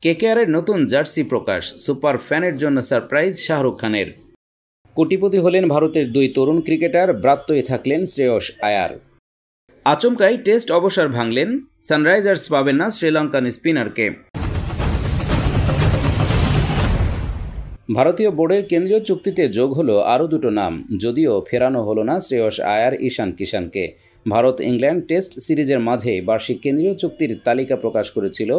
কেকেআরের নতুন জার্সি প্রকাশ, সুপার ফ্যানের জন্য সারপ্রাইজ শাহরুখ খানের। কোটিপতি হলেন ভারতের দুই তরুণ ক্রিকেটার, ব্রাত্যই থাকলেন শ্রেয়স আয়ার। আচমকাই টেস্ট অবসর ভাঙলেন, সানরাইজার্স পাবেন না শ্রীলঙ্কান স্পিনারকে। ভারতীয় বোর্ডের কেন্দ্রীয় চুক্তিতে যোগ হলো আরও দুটো নাম, যদিও ফেরানো হলো না শ্রেয়স আয়ার, ঈশান কিষানকে। ভারত ইংল্যান্ড টেস্ট সিরিজের মাঝে বার্ষিক কেন্দ্রীয় চুক্তির তালিকা প্রকাশ করেছিল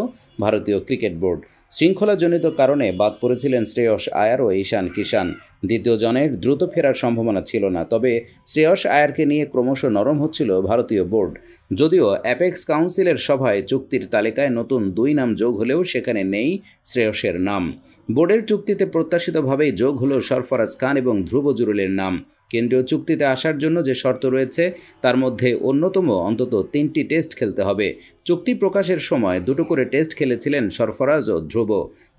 ভারতীয় ক্রিকেট বোর্ড। শৃঙ্খলাজনিত কারণে বাদ পড়েছিলেন শ্রেয়স আয়ার ও ঈশান কিষান। দ্বিতীয় জনের দ্রুত ফেরার সম্ভাবনা ছিল না, তবে শ্রেয়স আয়ারকে নিয়ে ক্রমশ নরম হচ্ছিল ভারতীয় বোর্ড। যদিও অ্যাপেক্স কাউন্সিলের সভায় চুক্তির তালিকায় নতুন দুই নাম যোগ হলেও সেখানে নেই শ্রেয়সের নাম। বোর্ডের চুক্তিতে প্রত্যাশিতভাবেই যোগ হলো সরফরাজ খান এবং ধ্রুব জুরেলের নাম। কেন্দ্রীয় চুক্তিতে আসার জন্য যে শর্ত রয়েছে তার মধ্যে অন্যতম অন্তত 3টি টেস্ট খেলতে হবে। চুক্তি প্রকাশের সময় দুটো করে টেস্ট খেলেছিলেন সরফরাজ ও ধ্রুব।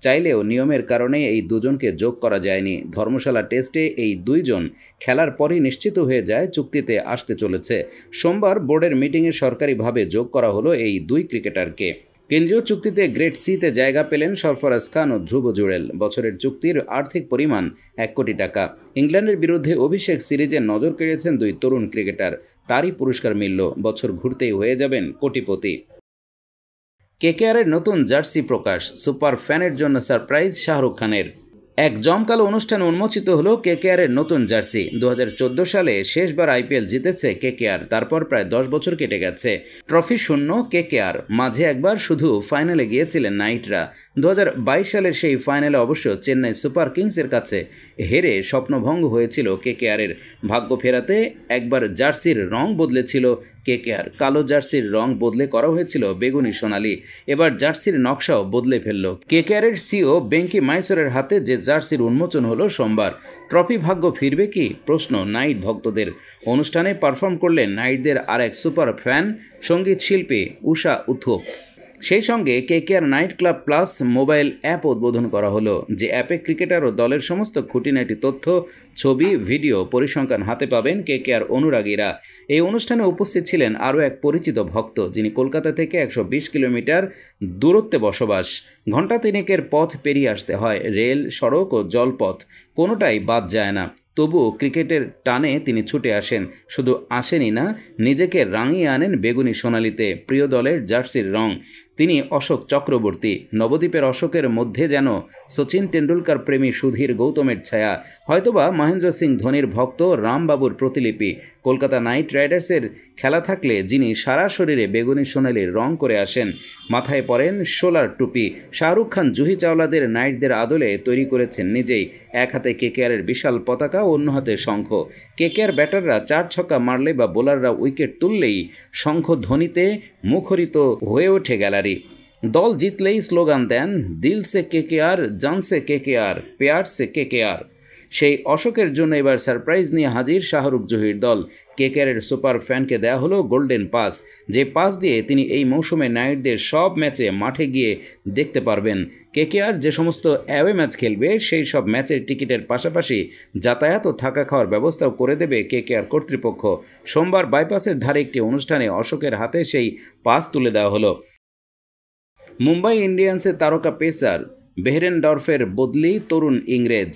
চাইলেও নিয়মের কারণে এই দুজনকে যোগ করা যায়নি। ধর্মশালা টেস্টে এই দুইজন খেলার পরই নিশ্চিত হয়ে যায় চুক্তিতে আসতে চলেছে। সোমবার বোর্ডের মিটিংয়ে সরকারিভাবে যোগ করা হলো এই দুই ক্রিকেটারকে। কেন্দ্রীয় চুক্তিতে গ্রেড সিতে জায়গা পেলেন সরফরাজ খান ও ধ্রুব জুরেল। বছরের চুক্তির আর্থিক পরিমাণ 1 কোটি টাকা। ইংল্যান্ডের বিরুদ্ধে অভিষেক সিরিজে নজর কেড়েছেন দুই তরুণ ক্রিকেটার, তারই পুরস্কার মিলল। বছর ঘুরতেই হয়ে যাবেন কোটিপতি। কেকেআরের নতুন জার্সি প্রকাশ, সুপার ফ্যানের জন্য সারপ্রাইজ শাহরুখ খানের। এক জমকালো অনুষ্ঠানে উন্মোচিত হলো কেকেআরের নতুন জার্সি। 2014 সালে শেষবার আইপিএল জিতেছে কেকেআর, তারপর প্রায় 10 বছর কেটে গেছে। ট্রফি শূন্য কেকেআর, মাঝে একবার শুধু ফাইনালে গিয়েছিলেন নাইটরা। 2022 সালের সেই ফাইনালে অবশ্য চেন্নাই সুপার কিংসের কাছে হেরে স্বপ্নভঙ্গ হয়েছিল কেকেআরের। ভাগ্য ফেরাতে একবার জার্সির রং বদলেছিল কেকেআর। কালো জার্সির রং বদলে করা হয়েছিল বেগুনি সোনালি। এবার জার্সির নকশাও বদলে ফেলল কেকেআরের সিও বেঙ্কি মাইসরের হাতে যে জার্সির উন্মোচন হলো সোমবার। ট্রফি ভাগ্য ফিরবে কি, প্রশ্ন নাইট ভক্তদের। অনুষ্ঠানে পারফর্ম করলেন নাইটদের আর এক সুপার ফ্যান, সঙ্গীত শিল্পী উষা উথুপ। সেই সঙ্গে KKR night club plus mobile app উদ্বোধন করা হলো, যে অ্যাপে ক্রিকেটার ও দলের সমস্ত খুঁটিনাটি তথ্য, ছবি, ভিডিও, পরিসংখ্যান হাতে পাবেন কেকেআর অনুরাগীরা। এই অনুষ্ঠানে উপস্থিত ছিলেন আরও এক পরিচিত ভক্ত, যিনি কলকাতা থেকে 120 কিলোমিটার দূরত্বে বসবাস। ঘণ্টা তিনেকের পথ পেরিয়ে আসতে হয়, রেল, সড়ক ও জলপথ কোনোটাই বাদ যায় না। তবুও ক্রিকেটের টানে তিনি ছুটে আসেন। শুধু আসেনই না, নিজেকে রাঙিয়ে আনেন বেগুনি সোনালিতে, প্রিয় দলের জার্সির রং। তিনি অশোক চক্রবর্তী। নবদ্বীপের অশোকের মধ্যে যেন সচিন টেন্ডুলকার প্রেমী সুধীর গৌতমের ছায়া, হয়তোবা মহেন্দ্র সিং ধোনির ভক্ত রামবাবুর প্রতিলিপি। কলকাতা নাইট রাইডার্সের খেলা থাকলে যিনি সারা শরীরে বেগুনি সোনালির রং করে আসেন, মাথায় পরেন সোলার টুপি। শাহরুখ খান জুহি চাওলাদের নাইটদের আদলে তৈরি করেছেন নিজেই। এক হাতে কেকেআরের বিশাল পতাকা, অন্য হাতে শঙ্খ। কেকেআর ব্যাটাররা 4 ছক্কা মারলে বা বোলাররা উইকেট তুললেই শঙ্খ ধ্বনিতে মুখরিত হয়ে ওঠে গ্যালারি। দল জিতলেই স্লোগান দেন, দিল সে কেকেআর, জান সে কেকেআর, পেয়ার সে কেকেআর। সেই অশোকের জন্য এবার সারপ্রাইজ নিয়ে হাজির শাহরুখ জহির দল। কেকেআরের সুপার ফ্যানকে দেয়া হলো গোল্ডেন পাস, যে পাস দিয়ে তিনি এই মৌসুমে নাইটদের সব ম্যাচে মাঠে গিয়ে দেখতে পারবেন। কেকেআর যে সমস্ত অ্যাওয়ে ম্যাচ খেলবে সেই সব ম্যাচের টিকিটের পাশাপাশি যাতায়াত ও থাকা খাওয়ার ব্যবস্থাও করে দেবে কেকেআর কর্তৃপক্ষ। সোমবার বাইপাসের ধারে একটি অনুষ্ঠানে অশোকের হাতে সেই পাস তুলে দেওয়া হলো। মুম্বাই ইন্ডিয়ান্সের তারকা পেসার বেহরেনডর্ফের বদলি তরুণ ইংরেজ।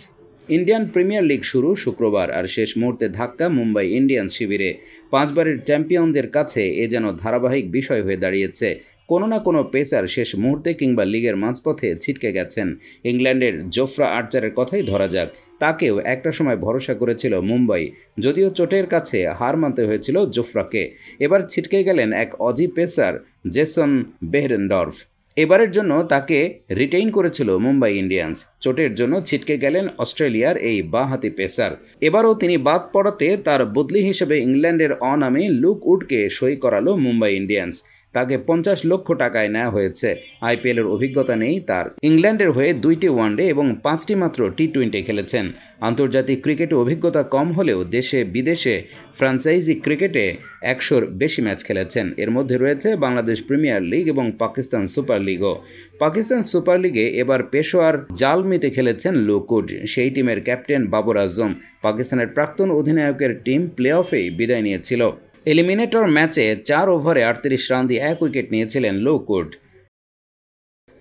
ইন্ডিয়ান প্রিমিয়ার লিগ শুরু শুক্রবার, আর শেষ মুহূর্তে ধাক্কা মুম্বাই ইন্ডিয়ান্স শিবিরে। 5 বারের চ্যাম্পিয়নদের কাছে এ যেন ধারাবাহিক বিষয় হয়ে দাঁড়িয়েছে। কোনো না কোনো পেসার শেষ মুহূর্তে কিংবা লিগের মাঝপথে ছিটকে গেছেন। ইংল্যান্ডের জোফ্রা আর্চারের কথাই ধরা যাক, তাকেও একটা সময় ভরসা করেছিল মুম্বাই, যদিও চোটের কাছে হার মানতে হয়েছিল জোফ্রাকে। এবার ছিটকে গেলেন এক অজি পেসার জেসন বেহরেনডর্ফ। এবারের জন্য তাকে রিটেইন করেছিল মুম্বাই ইন্ডিয়ান্স। চোটের জন্য ছিটকে গেলেন অস্ট্রেলিয়ার এই বাঁহাতি পেসার। এবারও তিনি বাদ পড়াতে তার বদলি হিসেবে ইংল্যান্ডের অনামে লুক উডকে সই করালো মুম্বাই ইন্ডিয়ান্স। তাকে 50 লক্ষ টাকায় নেওয়া হয়েছে। আইপিএলের অভিজ্ঞতা নেই তার। ইংল্যান্ডের হয়ে 2টি ওয়ানডে এবং 5টি মাত্র টি20 খেলেছেন। আন্তর্জাতিক ক্রিকেটে অভিজ্ঞতা কম হলেও দেশে বিদেশে ফ্র্যাঞ্চাইজি ক্রিকেটে 100-র বেশি ম্যাচ খেলেছেন। এর মধ্যে রয়েছে বাংলাদেশ প্রিমিয়ার লিগ এবং পাকিস্তান সুপার লিগও। পাকিস্তান সুপার লিগে এবার পেশোয়ার জালমিতে খেলেছেন লুক উড, সেই টিমের ক্যাপ্টেন বাবর আজম। পাকিস্তানের প্রাক্তন অধিনায়কের টিম প্লে অফেই বিদায় নিয়েছিল। এলিমিনেটর ম্যাচে 4 ওভারে 38 রান দিয়ে 1 উইকেট নিয়েছিলেন লুক উড।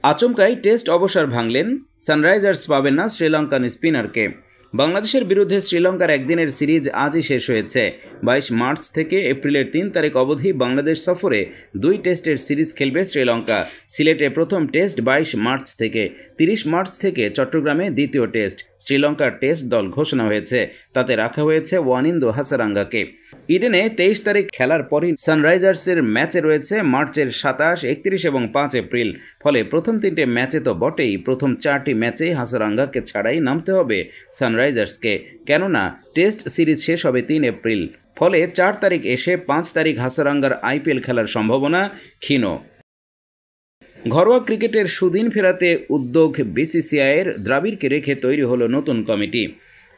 আচমকাই টেস্ট অবসর ভাঙলেন, সানরাইজার্স পাবেন না শ্রীলঙ্কান স্পিনারকে। বাংলাদেশের বিরুদ্ধে শ্রীলঙ্কার একদিনের সিরিজ আজই শেষ হয়েছে। 22 মার্চ থেকে এপ্রিলের 3 তারিখ অবধি বাংলাদেশ সফরে 2 টেস্টের সিরিজ খেলবে শ্রীলঙ্কা। সিলেটে প্রথম টেস্ট 22 মার্চ থেকে, 30 মার্চ থেকে চট্টগ্রামে দ্বিতীয় টেস্ট। শ্রীলঙ্কার টেস্ট দল ঘোষণা হয়েছে, তাতে রাখা হয়েছে ওয়ানিন্দু হাসারাঙ্গাকে। ইডেনে 23 তারিখ খেলার পরই সানরাইজার্সের ম্যাচে রয়েছে মার্চের 27, 31 এবং 5 এপ্রিল। ফলে প্রথম 3টে ম্যাচে তো বটেই, প্রথম 4টি ম্যাচেই হাসারাঙ্গাকে ছাড়াই নামতে হবে সানরাইজার্সকে, কেননা টেস্ট সিরিজ শেষ হবে 3 এপ্রিল। ফলে 4 তারিখ এসে 5 তারিখ হাসারাঙ্গার আইপিএল খেলার সম্ভাবনা ক্ষীণ। ঘরোয়া ক্রিকেটের সুদিন ফেরাতে উদ্যোগ বিসিসিআইয়ের। দ্রাবিড়কে রেখে তৈরি হলো নতুন কমিটি।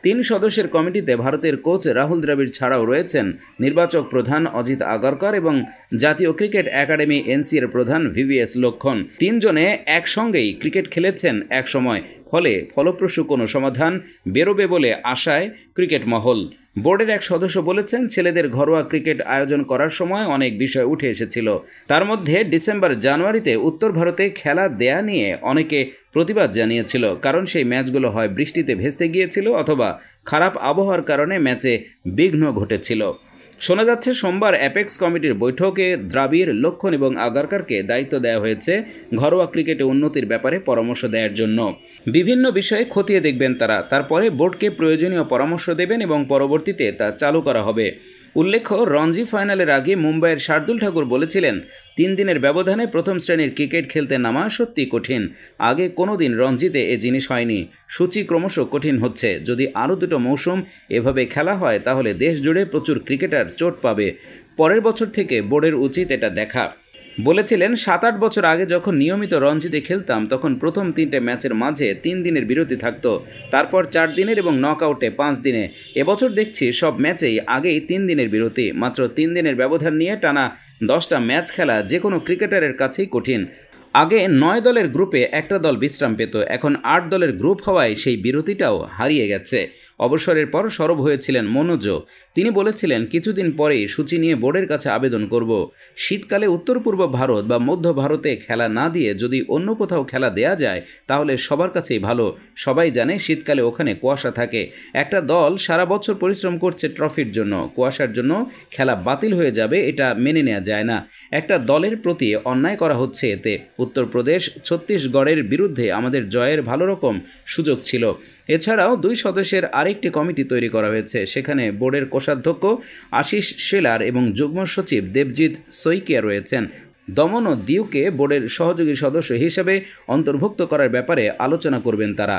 3 সদস্যের কমিটিতে ভারতের কোচ রাহুল দ্রাবিড় ছাড়াও রয়েছেন নির্বাচক প্রধান অজিত আগারকর এবং জাতীয় ক্রিকেট একাডেমি এনসিএর প্রধান ভিভিএস লক্ষ্মণ। 3 জনে একসঙ্গেই ক্রিকেট খেলেছেন একসময়, ফলে ফলপ্রসূ কোনো সমাধান বেরোবে বলে আশায় ক্রিকেট মহল। বোর্ডের এক সদস্য বলেছেন, ছেলেদের ঘরোয়া ক্রিকেট আয়োজন করার সময় অনেক বিষয় উঠে এসেছিল। তার মধ্যে ডিসেম্বর জানুয়ারিতে উত্তর ভারতে খেলা দেয়া নিয়ে অনেকে প্রতিবাদ জানিয়েছিল, কারণ সেই ম্যাচগুলো হয় বৃষ্টিতে ভেস্তে গিয়েছিল অথবা খারাপ আবহাওয়ার কারণে ম্যাচে বিঘ্ন ঘটেছিল। শোনা যাচ্ছে সোমবার অ্যাপেক্স কমিটির বৈঠকে দ্রাবিড়, লক্ষ্মণ এবং আগারকরকে দায়িত্ব দেওয়া হয়েছে ঘরোয়া ক্রিকেটে উন্নতির ব্যাপারে পরামর্শ দেওয়ার জন্য। বিভিন্ন বিষয়ে খতিয়ে দেখবেন তারা, তারপরে বোর্ডকে প্রয়োজনীয় পরামর্শ দেবেন এবং পরবর্তীতে তা চালু করা হবে। উল্লেখ্য, রঞ্জি ফাইনালের আগে মুম্বাইয়ের শার্দুল ঠাকুর বলেছিলেন, 3 দিনের ব্যবধানে প্রথম শ্রেণীর ক্রিকেট খেলতে নামা সত্যি কঠিন। আগে কোনো দিন রঞ্জিতে এ জিনিস হয়নি। সূচি ক্রমশ কঠিন হচ্ছে। যদি আরও 2টো মৌসুম এভাবে খেলা হয় তাহলে দেশ জুড়ে প্রচুর ক্রিকেটার চোট পাবে। পরের বছর থেকে বোর্ডের উচিত এটা দেখা। বলেছিলেন, 7-8 বছর আগে যখন নিয়মিত রঞ্জিতে খেলতাম তখন প্রথম 3টে ম্যাচের মাঝে 3 দিনের বিরতি থাকতো, তারপর 4 দিনের এবং নকআউটে 5 দিনে। এবছর দেখছি সব ম্যাচেই আগেই 3 দিনের বিরতি। মাত্র 3 দিনের ব্যবধান নিয়ে টানা 10টা ম্যাচ খেলা যে কোনো ক্রিকেটারের কাছেই কঠিন। আগে 9 দলের গ্রুপে একটা দল বিশ্রাম পেত, এখন 8 দলের গ্রুপ হওয়ায় সেই বিরতিটাও হারিয়ে গেছে। অবসরের পর সরব হয়েছিলেন মনোজও। তিনি বলেছিলেন, কিছুদিন পরেই সূচি নিয়ে বোর্ডের কাছে আবেদন করব। শীতকালে উত্তর পূর্ব ভারত বা মধ্য ভারতে খেলা না দিয়ে যদি অন্য কোথাও খেলা দেয়া যায় তাহলে সবার কাছেই ভালো। সবাই জানে শীতকালে ওখানে কুয়াশা থাকে। একটা দল সারা বছর পরিশ্রম করছে ট্রফির জন্য, কুয়াশার জন্য খেলা বাতিল হয়ে যাবে, এটা মেনে নেওয়া যায় না। একটা দলের প্রতি অন্যায় করা হচ্ছে এতে। উত্তরপ্রদেশ, ছত্তিশগড়ের বিরুদ্ধে আমাদের জয়ের ভালো রকম সুযোগ ছিল। এছাড়াও 2 সদস্যের আরেকটি কমিটি তৈরি করা হয়েছে। সেখানে বোর্ডের কোষাধ্যক্ষ আশিস শেলার এবং যুগ্ম সচিব দেবজিৎ সৈকিয়া রয়েছেন। দমন ও দিউকে বোর্ডের সহযোগী সদস্য হিসেবে অন্তর্ভুক্ত করার ব্যাপারে আলোচনা করবেন তারা।